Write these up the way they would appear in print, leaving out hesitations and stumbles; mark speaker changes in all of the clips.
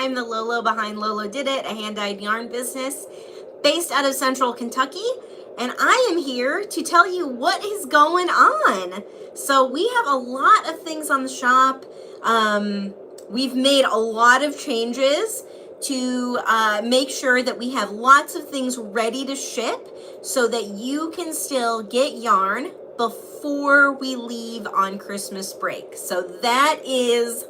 Speaker 1: I'm the Lolo behind Lolodidit, a hand-dyed yarn business based out of Central Kentucky, and I am here to tell you what is going on. So we have a lot of things on the shop. We've made a lot of changes to make sure that we have lots of things ready to ship so that you can still get yarn before we leave on Christmas break. So that is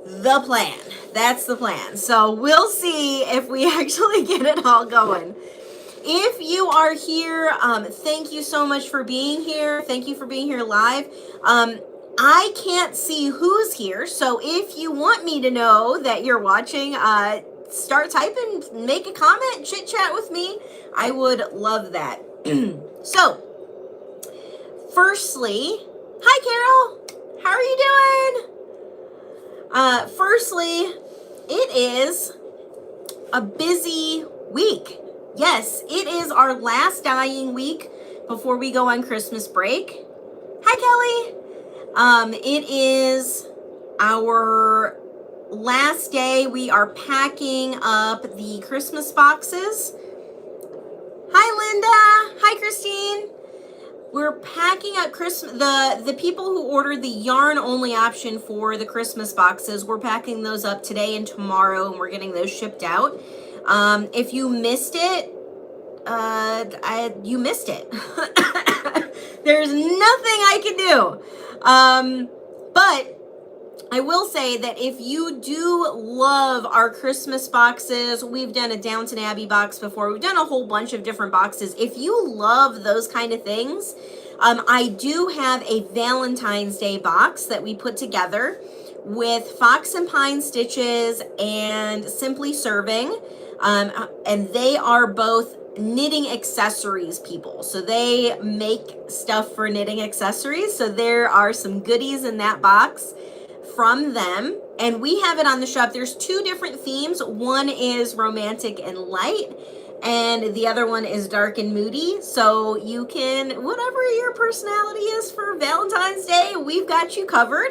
Speaker 1: the plan. That's the plan. So we'll see if we actually get it all going. If you are here, thank you so much for being here. Thank you for being here live. I can't see who's here, so if you want me to know that you're watching, start typing, make a comment, chit chat with me. I would love that. So, firstly, hi Carol, how are you doing? Firstly, it is a busy week. Yes, it is our last dyeing week before we go on Christmas break. Hi Kelly. It is our last day. We are packing up the Christmas boxes. Hi Linda. Hi Christine. We're packing up the people who ordered the yarn only option for the Christmas boxes. We're packing those up today and tomorrow, and we're getting those shipped out. If you missed it, you missed it. There's nothing I can do. But I will say that if you do love our Christmas boxes, we've done a Downton Abbey box before. We've done a whole bunch of different boxes. If you love those kind of things, I do have a Valentine's Day box that we put together with Fox and Pine stitches and Simply Serving. And they are both knitting accessories people. So they make stuff for knitting accessories. So there are some goodies in that box from them. And we have it on the shop. There's two different themes. One is romantic and light, and the other one is dark and moody. So you can, whatever your personality is for Valentine's Day, we've got you covered.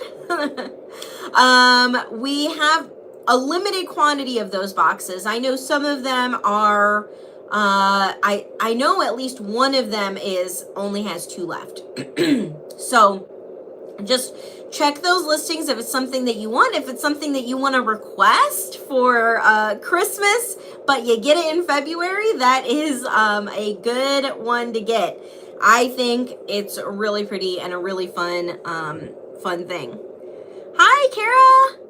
Speaker 1: We have a limited quantity of those boxes. I know some of them are, I know at least one of them only has 2 left. So just check those listings if it's something that you want. If it's something that you want to request for Christmas, but you get it in February, that is a good one to get. I think it's really pretty and a really fun thing. Hi, Kara.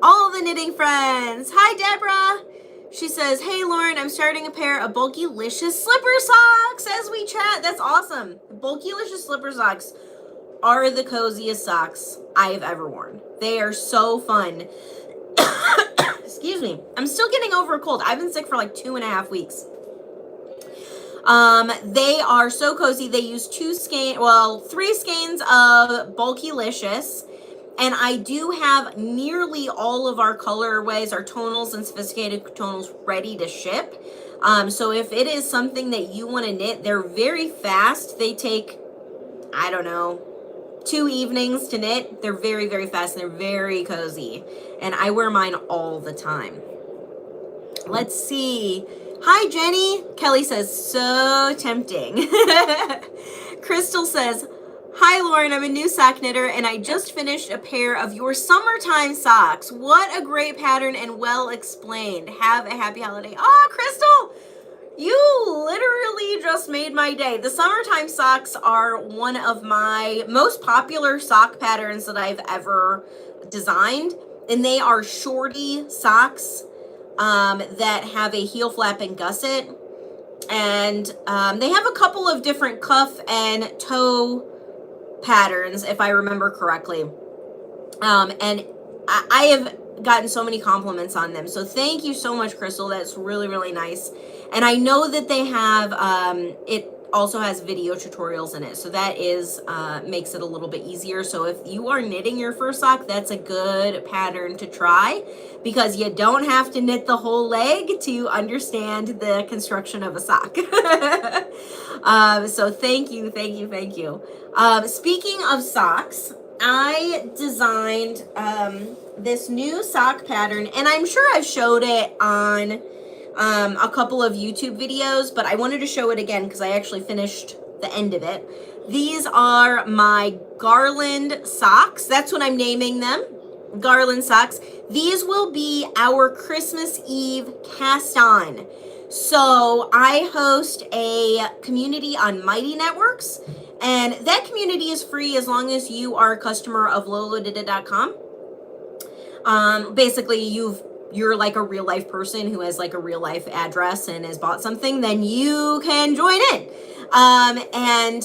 Speaker 1: All the knitting friends. Hi, Deborah. She says, hey, Lauren, I'm starting a pair of Bulkylicious slipper socks as we chat. That's awesome. Bulkylicious slipper socks are the coziest socks I have ever worn. They are so fun. Excuse me. I'm still getting over a cold. I've been sick for like 2.5 weeks. They are so cozy. They use 3 skeins of Bulkylicious. And I do have nearly all of our colorways, our tonals and sophisticated tonals ready to ship. So if it is something that you want to knit, they're very fast. They take, I don't know, 2 evenings to knit. They're very, very fast and they're very cozy. And I wear mine all the time. Let's see. Hi, Jenny. Kelly says, so tempting. Crystal says, hi, Lauren. I'm a new sock knitter and I just finished a pair of your summertime socks. What a great pattern and well explained. Have a happy holiday. Oh, Crystal, you literally just made my day. The summertime socks are one of my most popular sock patterns that I've ever designed. And they are shorty socks that have a heel flap and gusset. And they have a couple of different cuff and toe patterns, if I remember correctly. And I have gotten so many compliments on them. So thank you so much, Crystal. That's really, really nice. And I know that they have, it also has video tutorials in it. So that is, makes it a little bit easier. So if you are knitting your first sock, that's a good pattern to try because you don't have to knit the whole leg to understand the construction of a sock. So thank you, thank you, thank you. Speaking of socks, I designed this new sock pattern, and I'm sure I've showed it on a couple of YouTube videos, but I wanted to show it again because I actually finished the end of it. These are my Garland socks. That's what I'm naming them, Garland socks. These will be our Christmas Eve cast on. So I host a community on Mighty Networks, and that community is free as long as you are a customer of Lolodidit.com. Basically, you're like a real life person who has like a real life address and has bought something, then you can join in. And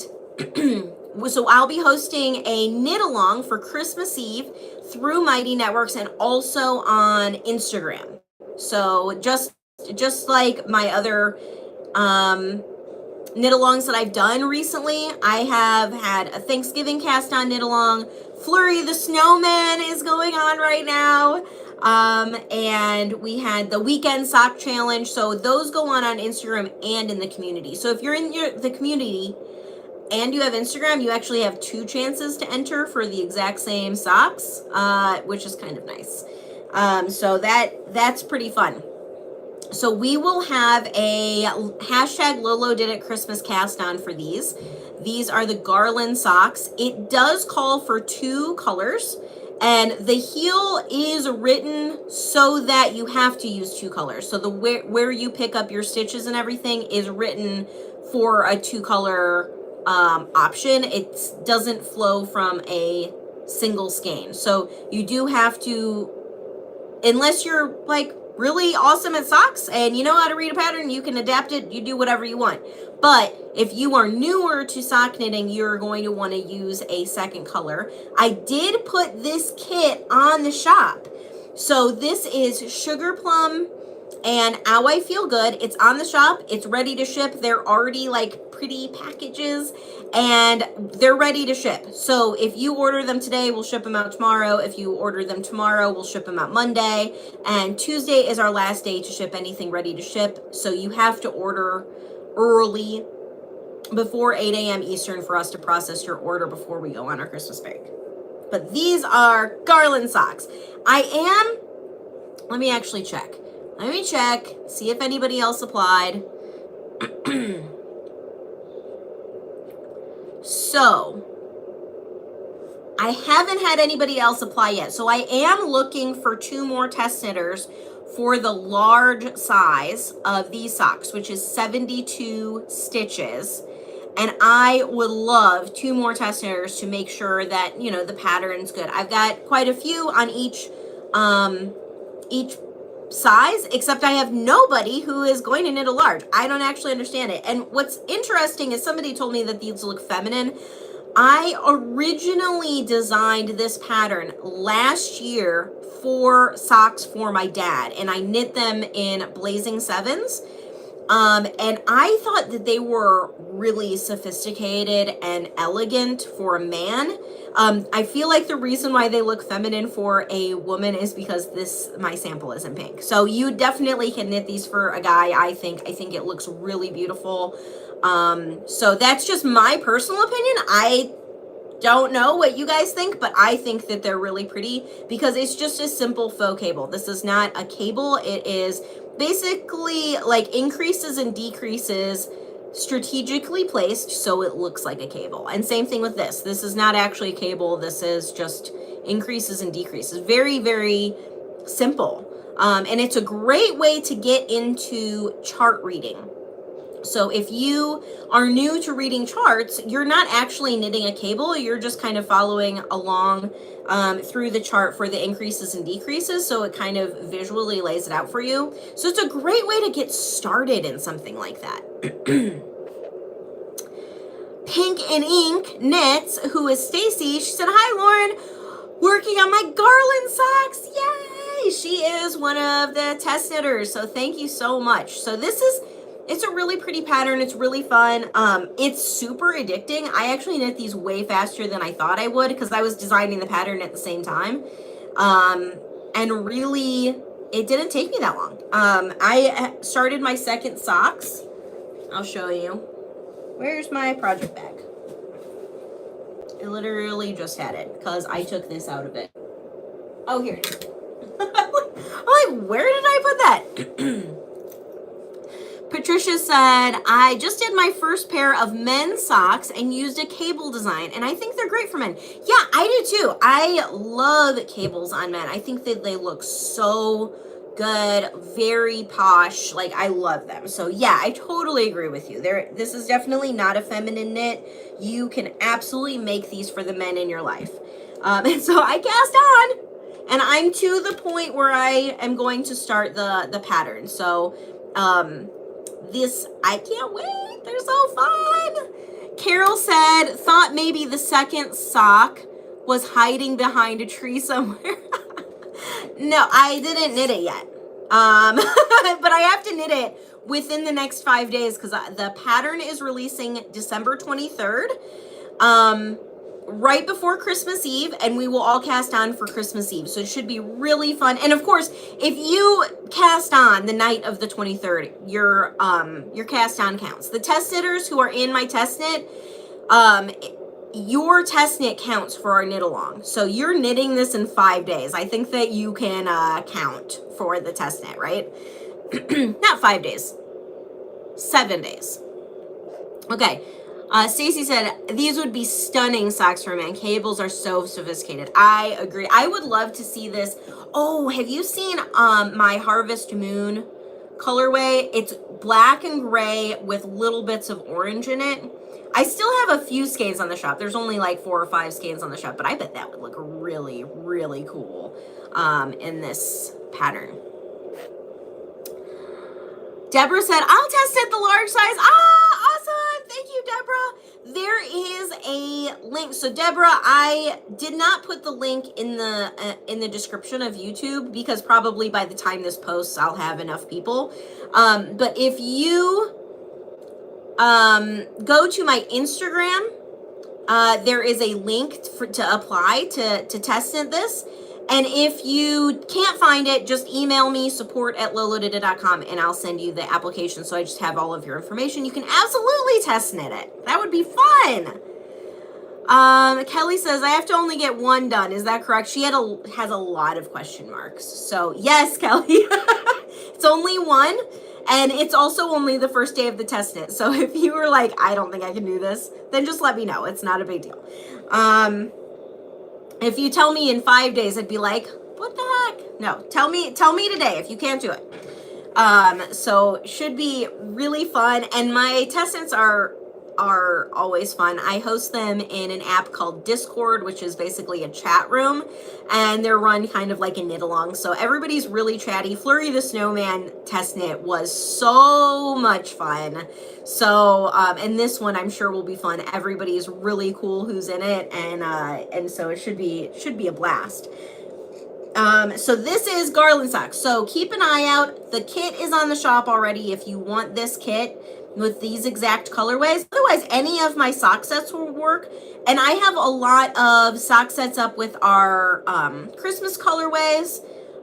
Speaker 1: so I'll be hosting a knit along for Christmas Eve through Mighty Networks and also on Instagram. So just like my other knit alongs that I've done recently, I have had a Thanksgiving cast on knit along. Flurry the Snowman is going on right now. And we had the weekend sock challenge. So those go on Instagram and in the community. So if you're in the community and you have Instagram, you actually have 2 chances to enter for the exact same socks, which is kind of nice. So that's pretty fun. So we will have a hashtag Lolodidit Christmas cast on for these. These are the Garland socks. It does call for 2 colors, and the heel is written so that you have to use 2 colors. So the where you pick up your stitches and everything is written for a 2 color option. It doesn't flow from a single skein. So you do have to, unless you're like really awesome at socks and you know how to read a pattern, you can adapt it, you do whatever you want. But if you are newer to sock knitting, you're going to want to use a second color. I did put this kit on the shop. So this is Sugar Plum and Ow I Feel Good. It's on the shop. It's ready to ship. They're already like pretty packages and they're ready to ship. So if you order them today, we'll ship them out tomorrow. If you order them tomorrow, we'll ship them out Monday. And Tuesday is our last day to ship anything ready to ship. So you have to order early before 8 a.m. Eastern for us to process your order before we go on our Christmas break. But these are Garland socks. Let me actually check. Let me check, see if anybody else applied. So, I haven't had anybody else apply yet. So I am looking for 2 more test knitters for the large size of these socks, which is 72 stitches. And I would love 2 more test knitters to make sure that, you know, the pattern's good. I've got quite a few on each size, except I have nobody who is going to knit a large. I don't actually understand it. And what's interesting is somebody told me that these look feminine. I originally designed this pattern last year for socks for my dad, and I knit them in Blazing Sevens. And I thought that they were really sophisticated and elegant for a man. I feel like the reason why they look feminine for a woman is because my sample is in pink. So you definitely can knit these for a guy. I think it looks really beautiful. So that's just my personal opinion. I don't know what you guys think, but I think that they're really pretty because it's just a simple faux cable. This is not a cable. It is basically like increases and decreases strategically placed so it looks like a cable. And same thing with this. This is not actually a cable. This is just increases and decreases. Very, very simple. And it's a great way to get into chart reading. So if you are new to reading charts, you're not actually knitting a cable. You're just kind of following along through the chart for the increases and decreases. So it kind of visually lays it out for you. So it's a great way to get started in something like that. Pink and Ink Knits, who is Stacy, she said, "Hi, Lauren, working on my Garland socks." Yay! She is one of the test knitters. So thank you so much. So it's a really pretty pattern. It's really fun. It's super addicting. I actually knit these way faster than I thought I would because I was designing the pattern at the same time. And really, it didn't take me that long. I started my second socks. I'll show you. Where's my project bag? I literally just had it because I took this out of it. Oh, here it is. I'm like, where did I put that? Patricia said, I just did my first pair of men's socks and used a cable design, and I think they're great for men. Yeah, I do too. I love cables on men. I think that they look so good, very posh. Like, I love them. So yeah, I totally agree with you. This is definitely not a feminine knit. You can absolutely make these for the men in your life. And so I cast on, and I'm to the point where I am going to start the pattern. So this, I can't wait. They're so fun. Carol said, thought maybe the second sock was hiding behind a tree somewhere. No, I didn't knit it yet. But I have to knit it within the next 5 days because the pattern is releasing December 23rd. Right before Christmas Eve, and we will all cast on for Christmas Eve. So it should be really fun. And of course, if you cast on the night of the 23rd, your cast on counts. The test knitters who are in my test knit, your test knit counts for our knit along. So you're knitting this in 5 days. I think that you can count for the test knit, right? Not 5 days, 7 days. Okay. Stacy said, these would be stunning socks for men. Cables are so sophisticated. I agree. I would love to see this. Oh, have you seen my Harvest Moon colorway? It's black and gray with little bits of orange in it. I still have a few skeins on the shop. There's only like 4 or 5 skeins on the shop, but I bet that would look really, really cool in this pattern. Deborah said, I'll test it the large size. Ah, awesome. Thank you, Deborah. There is a link. So Deborah, I did not put the link in the description of YouTube because probably by the time this posts, I'll have enough people. But if you go to my Instagram, there is a link to apply to test this. And if you can't find it, just email me, support@lolodidit.com, and I'll send you the application. So I just have all of your information. You can absolutely test knit it. That would be fun. Kelly says, I have to only get one done. Is that correct? She has a lot of question marks. So yes, Kelly, it's only one. And it's also only the first day of the test knit. So if you were like, I don't think I can do this, then just let me know. It's not a big deal. If you tell me in 5 days, I'd be like, what the heck? No, tell me today if you can't do it. So should be really fun. And my test knits are always fun. I host them in an app called Discord, which is basically a chat room, and they're run kind of like a knit along. So everybody's really chatty. Flurry the Snowman test knit was so much fun. So, and this one I'm sure will be fun. Everybody's really cool who's in it, and so it should be a blast. So this is Garland socks. So keep an eye out. The kit is on the shop already if you want this kit with these exact colorways. Otherwise, any of my sock sets will work. And I have a lot of sock sets up with our Christmas colorways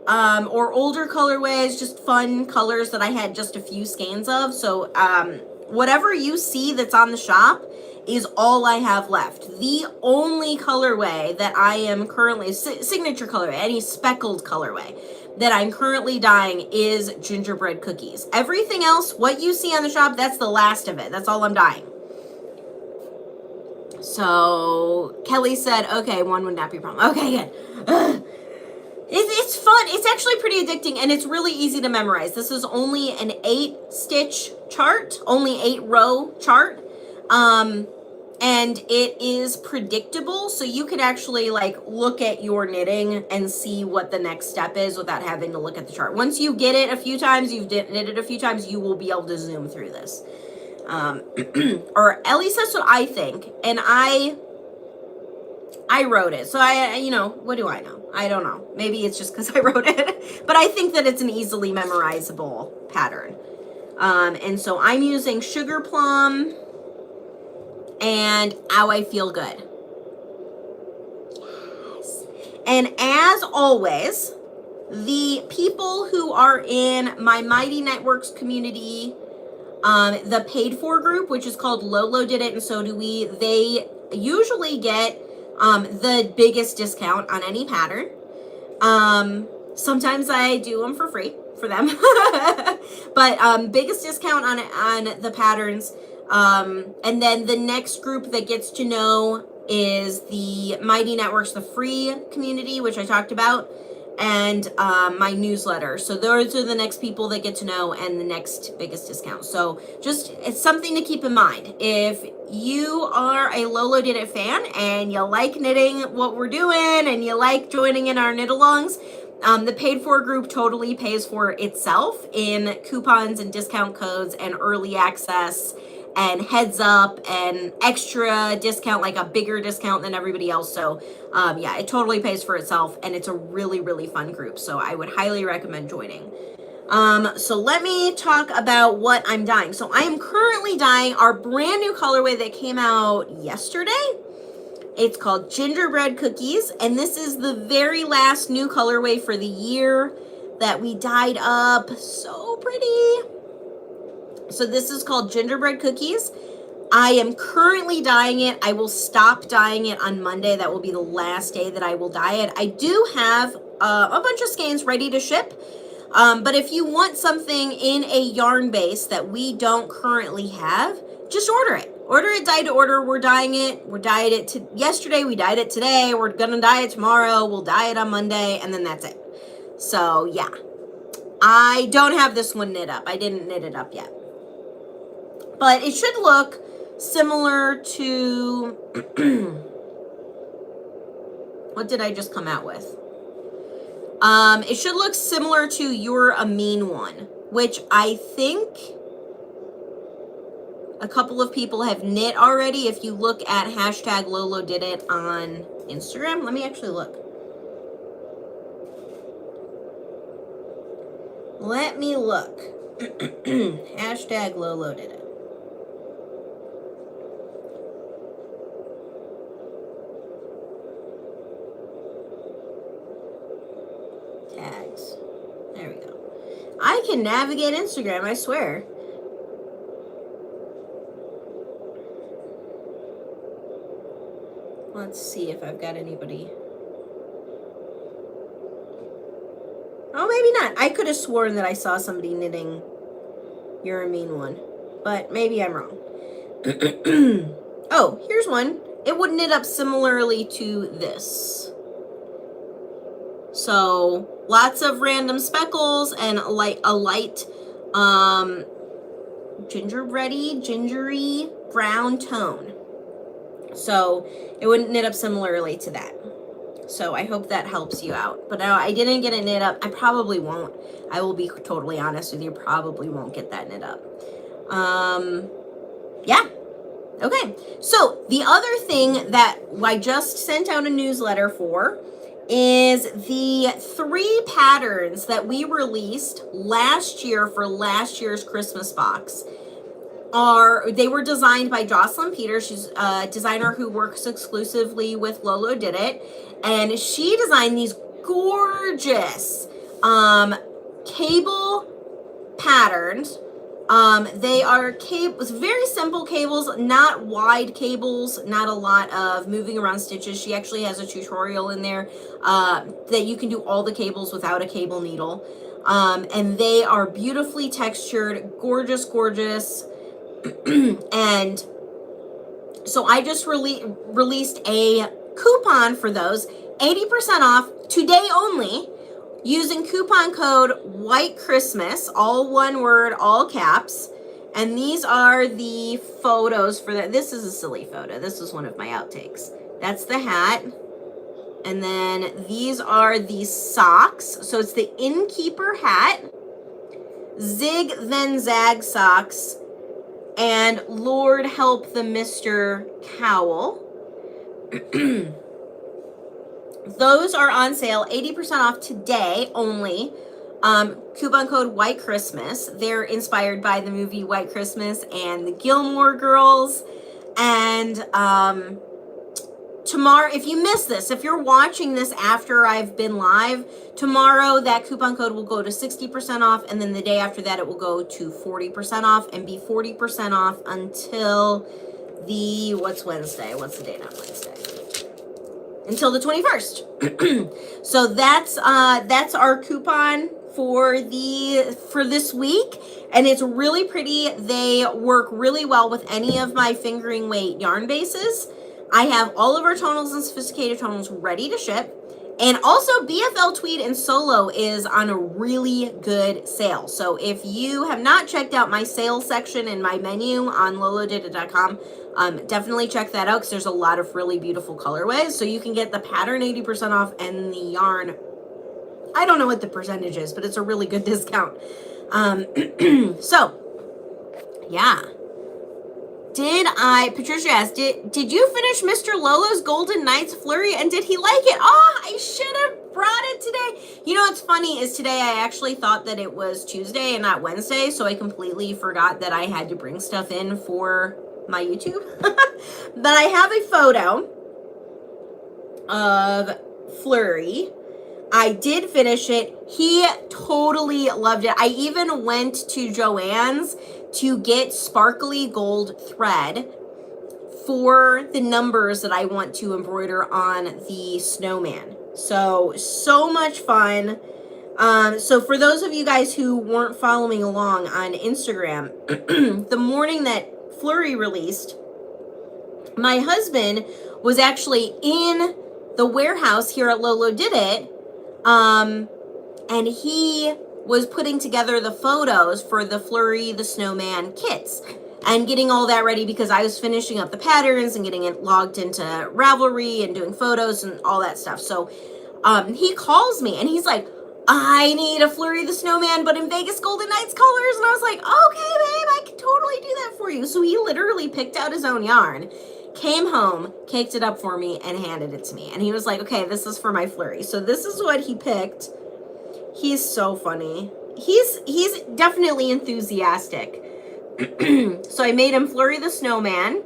Speaker 1: or older colorways, just fun colors that I had just a few skeins of. So whatever you see that's on the shop is all I have left. The only colorway that I am currently, signature colorway, any speckled colorway that I'm currently dyeing is gingerbread cookies. Everything else, what you see on the shop, that's the last of it. That's all I'm dyeing. So Kelly said, okay, one would not be a problem. Okay, good. It's fun. It's actually pretty addicting, and it's really easy to memorize. This is only an 8-stitch chart, only 8-row chart. And it is predictable, so you can actually like look at your knitting and see what the next step is without having to look at the chart. Once you get it a few times, you've knit it a few times, you will be able to zoom through this. Or at least that's what I think. And I wrote it, so what do I know? I don't know. Maybe it's just because I wrote it, but I think that it's an easily memorizable pattern. And so I'm using Sugar Plum and Ow, I Feel Good. Yes. And as always, the people who are in my Mighty Networks community, the paid for group, which is called Lolodidit and So Do We, they usually get the biggest discount on any pattern. Sometimes I do them for free for them, but biggest discount on the patterns. And then the next group that gets to know is the Mighty Networks, the free community, which I talked about, and my newsletter. So those are the next people that get to know, and the next biggest discount. So just, it's something to keep in mind. If you are a Lolodidit fan and you like knitting what we're doing and you like joining in our knit-alongs, the paid for group totally pays for itself in coupons and discount codes and early access and heads up and extra discount, like a bigger discount than everybody else. So yeah, it totally pays for itself, and it's a really, really fun group. So I would highly recommend joining. So let me talk about what I'm dyeing. So I am currently dyeing our brand new colorway that came out yesterday. It's called Gingerbread Cookies, and this is the very last new colorway for the year that we dyed up. So pretty. So this is called Gingerbread Cookies. I am currently dyeing it. I will stop dyeing it on Monday. That will be the last day that I will dye it. I do have a bunch of skeins ready to ship. But if you want something in a yarn base that we don't currently have, just order it. Order it, dye to order. We're dyeing it. We dyed it yesterday. We dyed it today. We're going to dye it tomorrow. We'll dye it on Monday, and then that's it. So, yeah. I don't have this one knit up. I didn't knit it up yet. But it should look similar to... what did I just come out with? It should look similar to You're a Mean One, which I think a couple of people have knit already. If you look at hashtag Lolodidit on Instagram, let me actually look. Let me look. Hashtag Lolodidit. Tags. There we go. I can navigate Instagram, I swear. Let's see if I've got anybody. Oh, maybe not. I could have sworn that I saw somebody knitting You're a Mean One, but maybe I'm wrong. Oh, here's one. It would knit up similarly to this. So lots of random speckles and a light gingery brown tone. So it wouldn't knit up similarly to that. So I hope that helps you out. But no, I didn't get it knit up. I probably won't. I will be totally honest with you. Probably won't get that knit up. Yeah. Okay. So the other thing that I just sent out a newsletter for is the 3 patterns that we released last year for last year's Christmas box. They were designed by Jocelyn Peters. She's a designer who works exclusively with Lolodidit, and she designed these gorgeous cable patterns. They are very simple cables, not wide cables, not a lot of moving around stitches. She actually has a tutorial in there that you can do all the cables without a cable needle. And they are beautifully textured, gorgeous, gorgeous. And so I just released a coupon for those, 80% off today only, using coupon code White Christmas, all one word, all caps. And these are the photos for that. This is a silly photo. This is one of my outtakes. That's the hat. And then these are the socks. So it's the Innkeeper hat, Zig Then Zag socks, and Lord Help the Mr. Cowl. Those are on sale, 80% off today only. Coupon code White Christmas. They're inspired by the movie White Christmas and the Gilmore Girls. And tomorrow, if you miss this, if you're watching this after I've been live, tomorrow that coupon code will go to 60% off, and then the day after that it will go to 40% off and be 40% off until what's Wednesday? What's the date on Wednesday? Until the 21st. So that's our coupon for this week, and it's really pretty. They work really well with any of my fingering weight yarn bases. I have all of our tonals and sophisticated tonals ready to ship. And also BFL Tweed and Solo is on a really good sale. So if you have not checked out my sales section in my menu on lolodidit.com, definitely check that out because there's a lot of really beautiful colorways. So you can get the pattern 80% off and the yarn, I don't know what the percentage is, but it's a really good discount. So, yeah. Patricia asked, did you finish Mr. Lolo's Golden Knights Flurry and did he like it? Oh, I should have brought it today. You know what's funny is today I actually thought that it was Tuesday and not Wednesday, so I completely forgot that I had to bring stuff in for my YouTube. But I have a photo of Flurry. I did finish it. He totally loved it. I even went to Joann's to get sparkly gold thread for the numbers that I want to embroider on the snowman. So much fun. So for those of you guys who weren't following along on Instagram, the morning that Flurry released, my husband was actually in the warehouse here at Lolodidit, and he was putting together the photos for the Flurry the Snowman kits and getting all that ready because I was finishing up the patterns and getting it logged into Ravelry and doing photos and all that stuff. So he calls me and he's like, I need a Flurry the Snowman, but in Vegas Golden Knights colors. And I was like, okay, babe, I can totally do that for you. So he literally picked out his own yarn, came home, caked it up for me, and handed it to me. And he was like, okay, this is for my Flurry. So this is what he picked. He's so funny. He's definitely enthusiastic. So I made him Flurry the Snowman.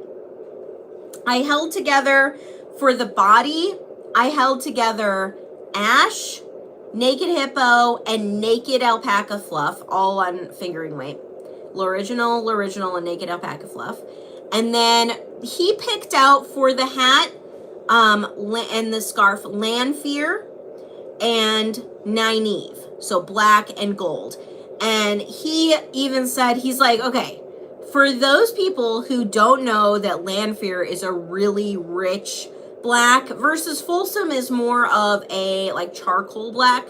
Speaker 1: I held together for the body, I held together Ash, Naked Hippo, and Naked Alpaca Fluff, all on fingering weight. L'Original, and Naked Alpaca Fluff. And then he picked out for the hat and the scarf Lanfear and Nynaeve, so black and gold. And he even said, he's like, okay, for those people who don't know that Lanfear is a really rich black versus Folsom is more of a like charcoal black,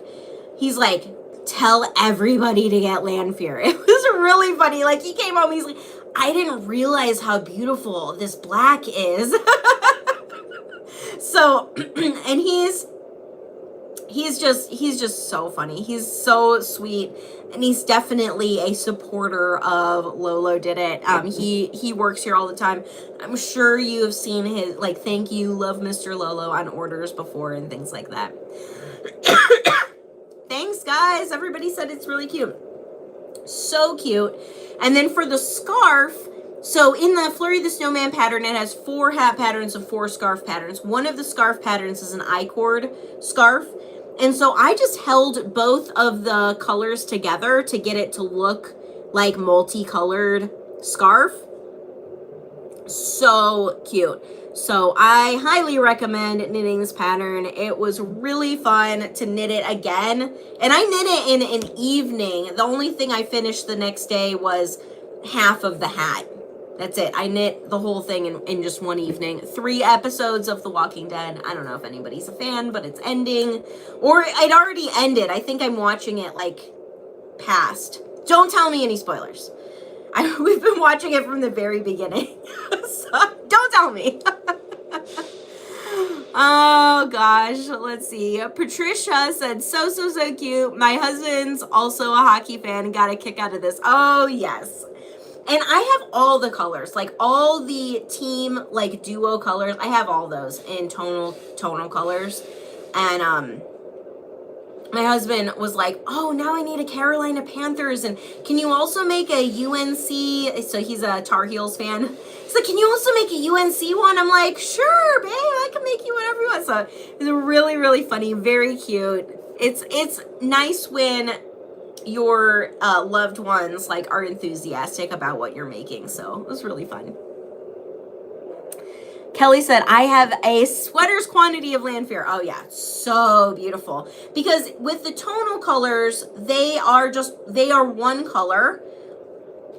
Speaker 1: he's like, tell everybody to get Lanfear. It was really funny. Like he came home, he's like, I didn't realize how beautiful this black is. So, and he's just so funny. He's so sweet, and he's definitely a supporter of Lolodidit. He works here all the time. I'm sure you have seen his like thank you, love Mr. Lolo on orders before and things like that. Thanks, guys. Everybody said it's really cute. So cute. And then for the scarf, so in the Flurry the Snowman pattern, it has 4 hat patterns and 4 scarf patterns. One of the scarf patterns is an I-cord scarf. And so I just held both of the colors together to get it to look like multicolored scarf. So cute. So I highly recommend knitting this pattern. It was really fun to knit it again. And I knit it in an evening. The only thing I finished the next day was half of the hat. That's it. I knit the whole thing in just one evening. 3 episodes of The Walking Dead. I don't know if anybody's a fan, but it's ending. Or it already ended. I think I'm watching it like past. Don't tell me any spoilers. We've been watching it from the very beginning. So don't tell me. Oh gosh, let's see. Patricia said, so cute. My husband's also a hockey fan and got a kick out of this. Oh yes. And I have all the colors, like all the team, like duo colors. I have all those in tonal colors. And my husband was like, oh, now I need a Carolina Panthers. And can you also make a UNC? So he's a Tar Heels fan. He's like, can you also make a UNC one? I'm like, sure, babe, I can make you whatever you want. So it's really, really funny, very cute. It's nice when your loved ones like are enthusiastic about what you're making. So it was really fun. Kelly said, I have a sweater's quantity of Landfair. Oh yeah, so beautiful. Because with the tonal colors, they are one color.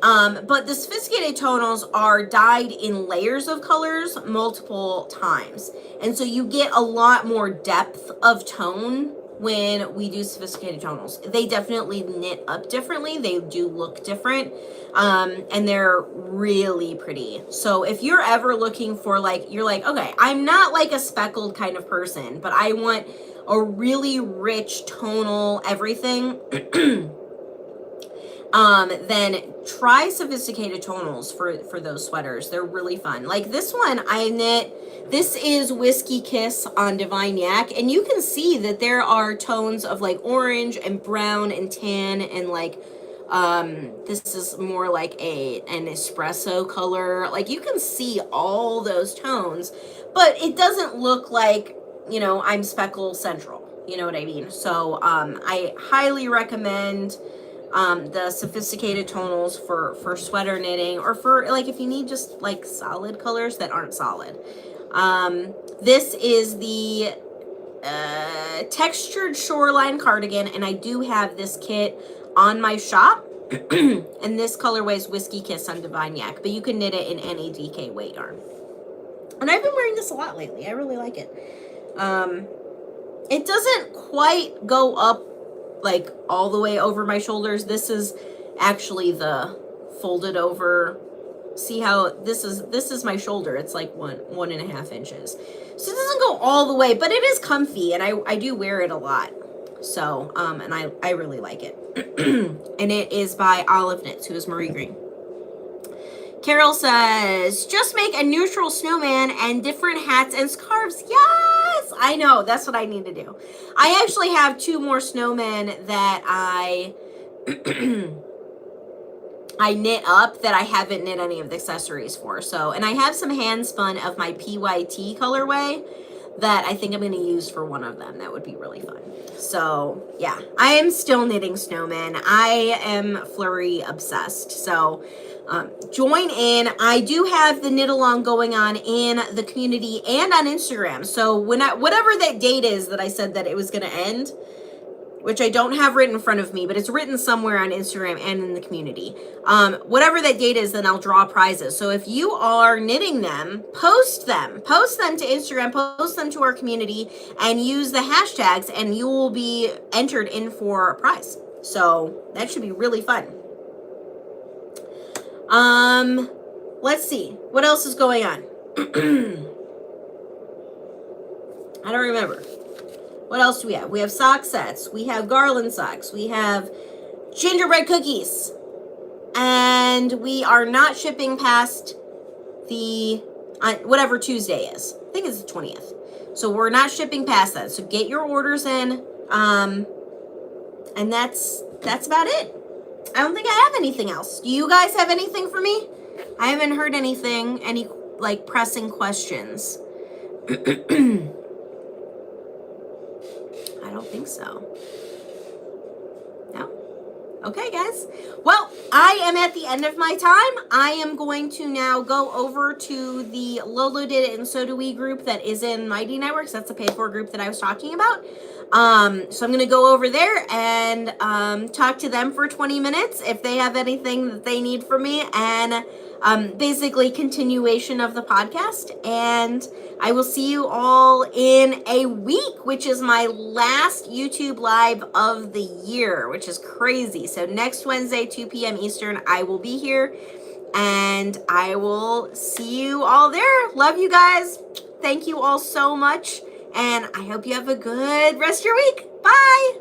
Speaker 1: But the sophisticated tonals are dyed in layers of colors multiple times. And so you get a lot more depth of tone when we do sophisticated tonals. They definitely knit up differently. They do look different. And they're really pretty. So if you're ever looking for you're like, okay, I'm not like a speckled kind of person, but I want a really rich tonal everything. Then try sophisticated tonals for those sweaters. They're really fun. Like this one I knit, this is Whiskey Kiss on Divine Yak, and you can see that there are tones of like orange and brown and tan and like this is more like an espresso color. Like you can see all those tones, but it doesn't look like, you know, I'm Speckle Central. You know what I mean? So I highly recommend the sophisticated tonals for sweater knitting, or for like if you need just like solid colors that aren't solid. This is the textured shoreline cardigan, and I do have this kit on my shop. And this colorway is Whiskey Kiss on Divine Yak, but you can knit it in any DK weight yarn. And I've been wearing this a lot lately. I really like it. It doesn't quite go up like all the way over my shoulders. This is actually the folded over. See how this is my shoulder. It's like 1.5 inches. So it doesn't go all the way, but it is comfy, and I do wear it a lot. So, and I really like it. And it is by Olive Knits, who is Marie Green. Carol says, just make a neutral snowman and different hats and scarves. Yes, I know. That's what I need to do. I actually have 2 more snowmen that I knit up that I haven't knit any of the accessories for. So, and I have some hand spun of my PYT colorway that I think I'm going to use for one of them. That would be really fun. So yeah, I am still knitting snowmen. I am flurry obsessed. So join in. I do have the knit along going on in the community and on Instagram. So whatever that date is that I said that it was going to end, which I don't have written in front of me, but it's written somewhere on Instagram and in the community. Whatever that date is, then I'll draw prizes. So if you are knitting them, post them to Instagram, post them to our community, and use the hashtags, and you will be entered in for a prize. So that should be really fun. Let's see. What else is going on? I don't remember. What else do we have? We have sock sets. We have garland socks. We have gingerbread cookies. And we are not shipping past the, whatever Tuesday is. I think it's the 20th. So we're not shipping past that. So get your orders in. And that's about it. I don't think I have anything else. Do you guys have anything for me? I haven't heard anything, any like pressing questions. I don't think so. No? Okay, guys. Well, I am at the end of my time. I am going to now go over to the Lolodidit and So Do We group that is in Mighty Networks. That's the paid for group that I was talking about. So I'm going to go over there and talk to them for 20 minutes if they have anything that they need from me, and basically continuation of the podcast. And I will see you all in a week, which is my last YouTube live of the year, which is crazy. So next Wednesday, 2 p.m. Eastern, I will be here, and I will see you all there. Love you guys. Thank you all so much, and I hope you have a good rest of your week. Bye.